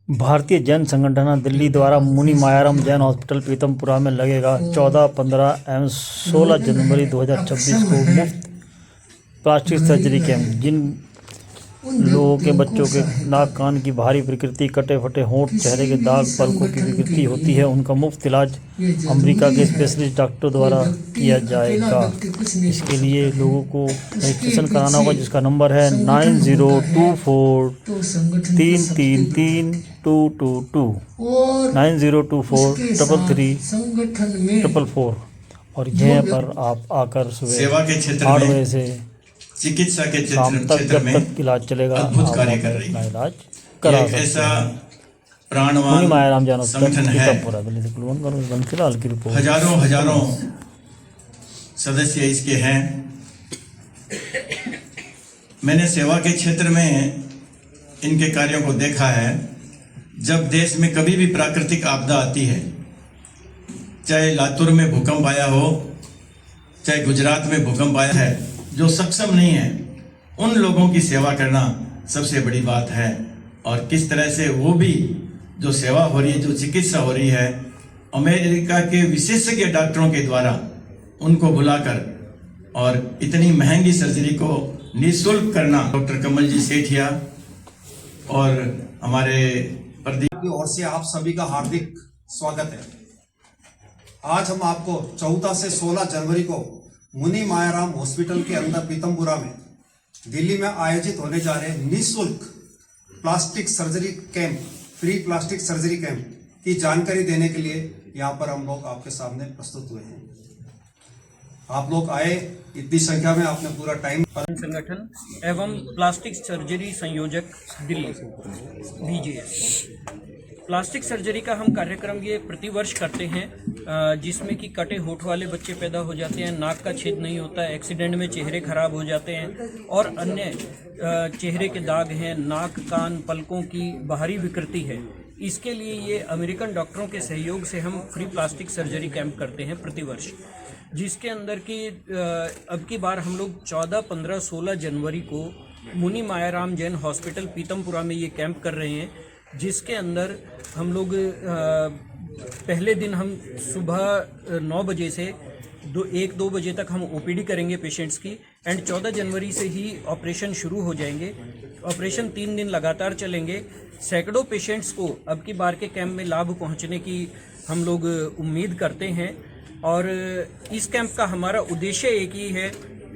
भारतीय जैन संगठन दिल्ली द्वारा मुनि मायाराम जैन हॉस्पिटल पीतमपुरा में लगेगा 14, 15 एवं 16 जनवरी 2026 को मुफ्त प्लास्टिक सर्जरी कैंप। जिन लोगों के बच्चों के नाक कान की भारी विकृति, कटे फटे होंठ, चेहरे के दाग, पलकों की विकृति होती है, उनका मुफ्त इलाज अमेरिका के स्पेशलिस्ट डॉक्टर द्वारा किया जाएगा। इसके लिए लोगों को रजिस्ट्रेशन कराना होगा, जिसका नंबर है 9024333222 9024333444 और यहाँ पर आप आकर सुबह 8 बजे से चिकित्सा के शाम तक क्षेत्र जब में तक इलाज चलेगा अद्भुत कार्य कर रही अपना है। इलाज करा सकते ऐसा हैं। प्राणवान मायाराम जैन संगठन है। फिलहाल की रिपोर्ट। हजारों सदस्य इसके हैं। मैंने सेवा के क्षेत्र में इनके कार्यों को देखा है। जब देश में कभी भी प्राकृतिक आपदा आती है, चाहे लातूर में भूकंप आया हो, चाहे गुजरात में भूकंप आया है, जो सक्षम नहीं है उन लोगों की सेवा करना सबसे बड़ी बात है। और किस तरह से वो भी जो सेवा हो रही है, जो चिकित्सा हो रही है, अमेरिका के विशेषज्ञ डॉक्टरों के द्वारा उनको बुलाकर और इतनी महंगी सर्जरी को निःशुल्क करना। डॉक्टर कमल जी सेठिया और हमारे प्रदीप की ओर से आप सभी का हार्दिक स्वागत है। आज हम आपको 14 से 16 जनवरी को मुनि मायाराम हॉस्पिटल के अंदर पीतमपुरा में दिल्ली में आयोजित होने जा रहे निःशुल्क plastic surgery camp, free plastic surgery camp की जानकारी देने के लिए यहाँ पर हम लोग आपके सामने प्रस्तुत हुए हैं। आप लोग आए, इतनी संख्या में आपने पूरा टाइम। संगठन एवं प्लास्टिक सर्जरी संयोजक दिल्ली BJS। प्लास्टिक सर्जरी का हम कार्यक्रम ये प्रतिवर्ष करते हैं, जिसमें कि कटे होठ वाले बच्चे पैदा हो जाते हैं, नाक का छेद नहीं होता है, एक्सीडेंट में चेहरे खराब हो जाते हैं और अन्य चेहरे के दाग हैं, नाक कान पलकों की बाहरी विकृति है। इसके लिए ये अमेरिकन डॉक्टरों के सहयोग से हम फ्री प्लास्टिक सर्जरी कैंप करते हैं प्रतिवर्ष, जिसके अंदर की अब की बार हम लोग 14, 15, 16 जनवरी को मुनि मायाराम जैन हॉस्पिटल पीतमपुरा में ये कैंप कर रहे हैं, जिसके अंदर हम लोग पहले दिन हम सुबह 9 बजे से 1-2 बजे तक हम OPD करेंगे पेशेंट्स की एंड 14 जनवरी से ही ऑपरेशन शुरू हो जाएंगे। ऑपरेशन 3 दिन लगातार चलेंगे। सैकड़ों पेशेंट्स को अब की बार के कैंप में लाभ पहुंचने की हम लोग उम्मीद करते हैं और इस कैंप का हमारा उद्देश्य एक ही है,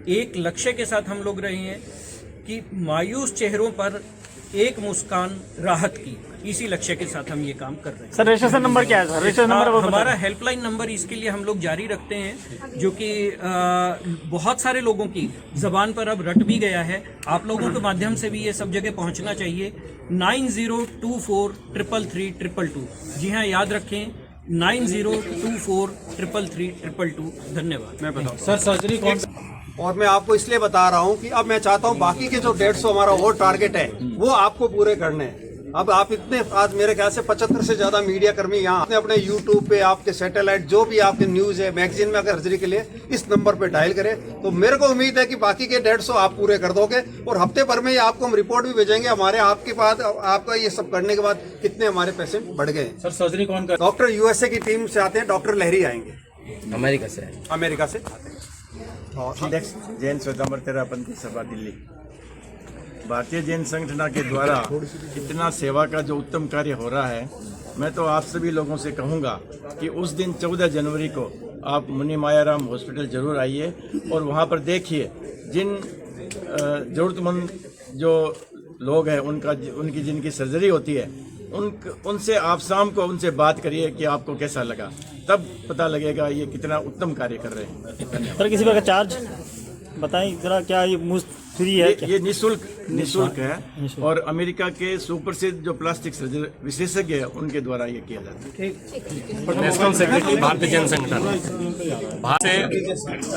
एक लक्ष्य के साथ हम लोग रहे हैं कि मायूस चेहरों पर एक मुस्कान राहत की, इसी लक्ष्य के साथ हम ये काम कर रहे हैं। सर रजिस्ट्रेशन नंबर क्या है सर? रजिस्ट्रेशन नंबर हमारा हेल्पलाइन नंबर इसके लिए हम लोग जारी रखते हैं, जो कि बहुत सारे लोगों की जबान पर अब रट भी गया है। आप लोगों के माध्यम से भी ये सब जगह पहुंचना चाहिए। 9024333322। जी हाँ, याद रखें 9024333322। धन्यवाद। मैं बताऊँ सर सर्जरी कौन, और मैं आपको इसलिए बता रहा हूं कि अब मैं चाहता हूं बाकी के जो 150 हमारा और टारगेट है वो आपको पूरे करने हैं। अब आप इतने, आज मेरे ख्याल से 75 से ज्यादा मीडिया कर्मी यहाँ अपने YouTube पे, आपके सैटेलाइट जो भी आपके न्यूज है, मैगजीन में अगर सर्जरी के लिए इस नंबर पे डायल करें तो मेरे को उम्मीद है कि बाकी के 150 आप पूरे कर दोगे और हफ्ते भर में आपको हम रिपोर्ट भी भेजेंगे हमारे आपके बाद, आपका ये सब करने के बाद कितने हमारे पेशेंट बढ़ गए। सर सर्जरी कौन कर? डॉक्टर USA की टीम से आते हैं, डॉक्टर लहरी आएंगे अमेरिका से। और जैन स्वतंत्र तेरापंथी सभा दिल्ली, भारतीय जैन संगठन के द्वारा इतना सेवा का जो उत्तम कार्य हो रहा है, मैं तो आप सभी लोगों से कहूँगा कि उस दिन 14 जनवरी को आप मुनि मायाराम हॉस्पिटल जरूर आइए और वहाँ पर देखिए जिन ज़रूरतमंद जो लोग हैं उनकी जिनकी सर्जरी होती है, उनसे आप शाम को उनसे बात करिए कि आपको कैसा लगा, तब पता लगेगा ये कितना उत्तम कार्य कर रहे हैं। सर किसी प्रकार का चार्ज बताएं जरा, क्या ये मुफ्त फ्री है? ये निःशुल्क है और अमेरिका के सुप्रसिद्ध जो प्लास्टिक सर्जरी विशेषज्ञ है उनके द्वारा ये किया जाता है। नेशनल सेक्रेटरी भारतीय जैन संगठन भारत से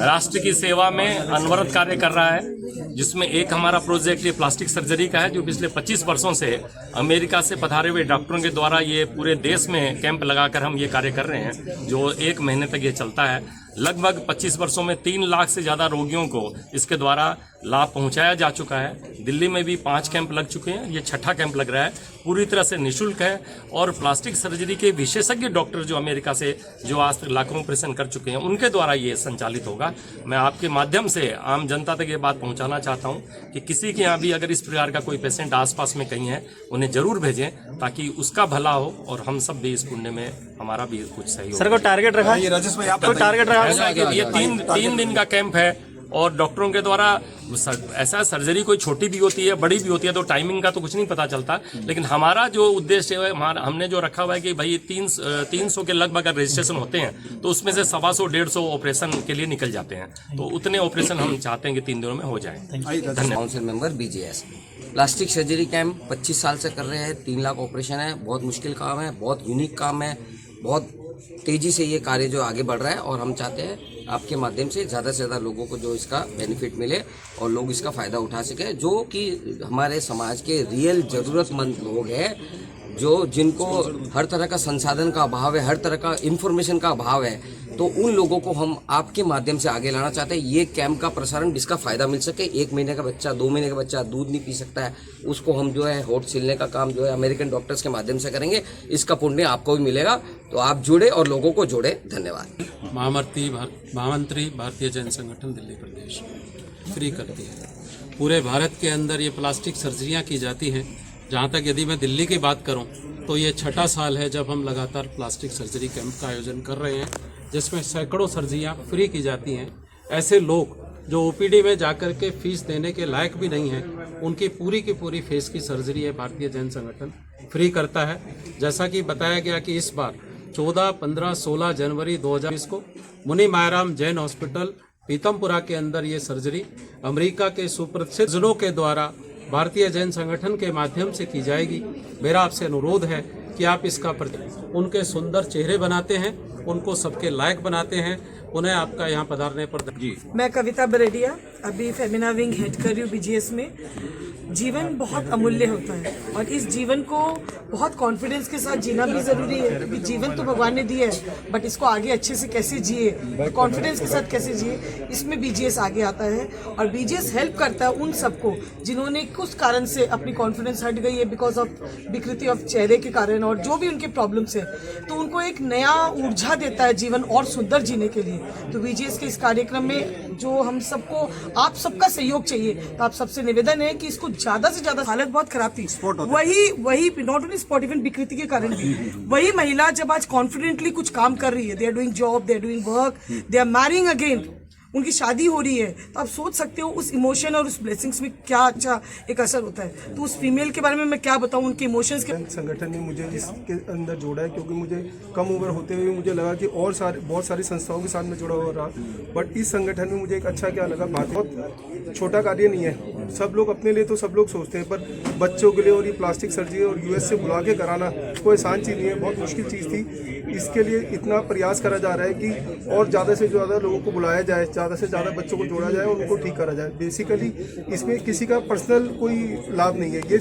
राष्ट्र की सेवा में अनवरत कार्य कर रहा है, जिसमें एक हमारा प्रोजेक्ट ये प्लास्टिक सर्जरी का है, जो पिछले 25 वर्षों से अमेरिका से पधारे हुए डॉक्टरों के द्वारा ये पूरे देश में कैंप लगाकर हम ये कार्य कर रहे हैं, जो 1 महीने तक ये चलता है। लगभग 25 वर्षों में 3 लाख से ज़्यादा रोगियों को इसके द्वारा लाभ पहुंचाया जा चुका है। दिल्ली में भी 5 कैंप लग चुके हैं, ये 6ठा कैंप लग रहा है, पूरी तरह से निःशुल्क है। और प्लास्टिक सर्जरी के विशेषज्ञ डॉक्टर जो अमेरिका से जो आज तक लाखों ऑपरेशन कर चुके हैं, उनके द्वारा ये संचालित होगा। मैं आपके माध्यम से आम जनता तक ये बात पहुंचाना चाहता हूं कि किसी के यहाँ भी अगर इस प्रकार का कोई पेशेंट आसपास में कहीं है, उन्हें जरूर भेजें ताकि उसका भला हो और हम सब भी इस पुण्य में हमारा भी कुछ सही हो। सर को टारगेट रखा, ये राजेश भाई आप कोई टारगेट रखा ऐसा है कि ये तीन दिन का कैंप है और डॉक्टरों के द्वारा ऐसा सर्जरी कोई छोटी भी होती है बड़ी भी होती है तो टाइमिंग का तो कुछ नहीं पता चलता, लेकिन हमारा जो उद्देश्य है हमने जो रखा हुआ है कि भाई 300 के लगभग अगर रजिस्ट्रेशन होते हैं तो उसमें से 125-150 ऑपरेशन के लिए निकल जाते हैं, तो उतने ऑपरेशन हम चाहते हैं कि 3 दिनों में हो जाए। धन्यवाद। Council member BJS plastic surgery camp 25 साल से कर रहे हैं। 3 लाख ऑपरेशन है, बहुत मुश्किल काम है, बहुत यूनिक काम है, बहुत तेजी से ये कार्य जो आगे बढ़ रहा है और हम चाहते हैं आपके माध्यम से ज़्यादा से ज़्यादा लोगों को जो इसका बेनिफिट मिले और लोग इसका फ़ायदा उठा सके, जो कि हमारे समाज के रियल ज़रूरतमंद लोग हैं, जो जिनको हर तरह का संसाधन का अभाव है, हर तरह का इन्फॉर्मेशन का अभाव है, तो उन लोगों को हम आपके माध्यम से आगे लाना चाहते हैं। ये कैंप का प्रसारण जिसका फ़ायदा मिल सके, 1 महीने का बच्चा 2 महीने का बच्चा दूध नहीं पी सकता है, उसको हम जो है होठ सिलने का काम जो है अमेरिकन डॉक्टर्स के माध्यम से करेंगे, इसका पुण्य आपको भी मिलेगा। तो आप जुड़े और लोगों को जोड़े। धन्यवाद। महामंत्री भारतीय जैन संगठन दिल्ली प्रदेश फ्री करती है। पूरे भारत के अंदर ये प्लास्टिक सर्जरियाँ की जाती हैं। जहाँ तक यदि मैं दिल्ली की बात करूँ तो ये 6ठा साल है जब हम लगातार प्लास्टिक सर्जरी कैंप का आयोजन कर रहे हैं, जिसमें सैकड़ों सर्जरियाँ फ्री की जाती हैं। ऐसे लोग जो OPD में जाकर के फीस देने के लायक भी नहीं हैं, उनकी पूरी की पूरी फेस की सर्जरी है भारतीय जैन संगठन फ्री करता है। जैसा कि बताया गया कि इस बार 14, 15, 16 जनवरी 2020 को मुनि मायाराम जैन हॉस्पिटल पीतमपुरा के अंदर ये सर्जरी अमेरिका के सुप्रसिद्ध जनों के द्वारा भारतीय जैन संगठन के माध्यम से की जाएगी। मेरा आपसे अनुरोध है कि आप इसका उनके सुंदर चेहरे बनाते हैं, उनको सबके लायक बनाते हैं। उन्हें आपका यहाँ पधारने पर जी। मैं कविता बरेडिया अभी फेमिना विंग हेड कर रही हूँ BGS में। जीवन बहुत अमूल्य होता है और इस जीवन को बहुत कॉन्फिडेंस के साथ जीना भी ज़रूरी है, क्योंकि जीवन तो भगवान ने दिया है, बट इसको आगे अच्छे से कैसे जिए, कॉन्फिडेंस के साथ कैसे जिए, इसमें BGS आगे आता है। और BGS हेल्प करता है उन सबको जिन्होंने कुछ कारण से अपनी कॉन्फिडेंस हट गई है, बिकॉज ऑफ विकृति ऑफ चेहरे के कारण और जो भी उनके प्रॉब्लम्स है, तो उनको एक नया ऊर्जा देता है जीवन और सुंदर जीने के लिए। तो BGS के इस कार्यक्रम में जो हम सबको आप सबका सहयोग चाहिए, तो आप सबसे निवेदन है कि इसको ज्यादा से ज्यादा, हालत बहुत खराब थी, वही नॉट ओनली स्पॉट, इवन विकृति के कारण भी वही महिला जब आज कॉन्फिडेंटली कुछ काम कर रही है, they are doing job, they are doing work, they are marrying again, उनकी शादी हो रही है, तो आप सोच सकते हो उस इमोशन और उस ब्लेसिंग्स में क्या अच्छा एक असर होता है। तो उस फीमेल के बारे में मैं क्या बताऊं, उनके इमोशंस के। संगठन ने मुझे इसके अंदर जोड़ा है क्योंकि मुझे कम उम्र होते हुए मुझे लगा कि और बहुत सारी संस्थाओं के साथ में जुड़ा हुआ रहा, बट इस संगठन में मुझे एक अच्छा क्या लगा, बहुत छोटा कार्य नहीं है। सब लोग अपने लिए तो सब लोग सोचते हैं, पर बच्चों के लिए और ये प्लास्टिक सर्जरी और US से बुला के कराना कोई आसान चीज़ नहीं है, बहुत मुश्किल चीज़ थी। इसके लिए इतना प्रयास करा जा रहा है कि और ज़्यादा से ज़्यादा लोगों को बुलाया जाए, ज़्यादा से ज़्यादा बच्चों को जोड़ा जाए और उनको ठीक करा जाए। बेसिकली इसमें किसी का पर्सनल कोई लाभ नहीं है। ये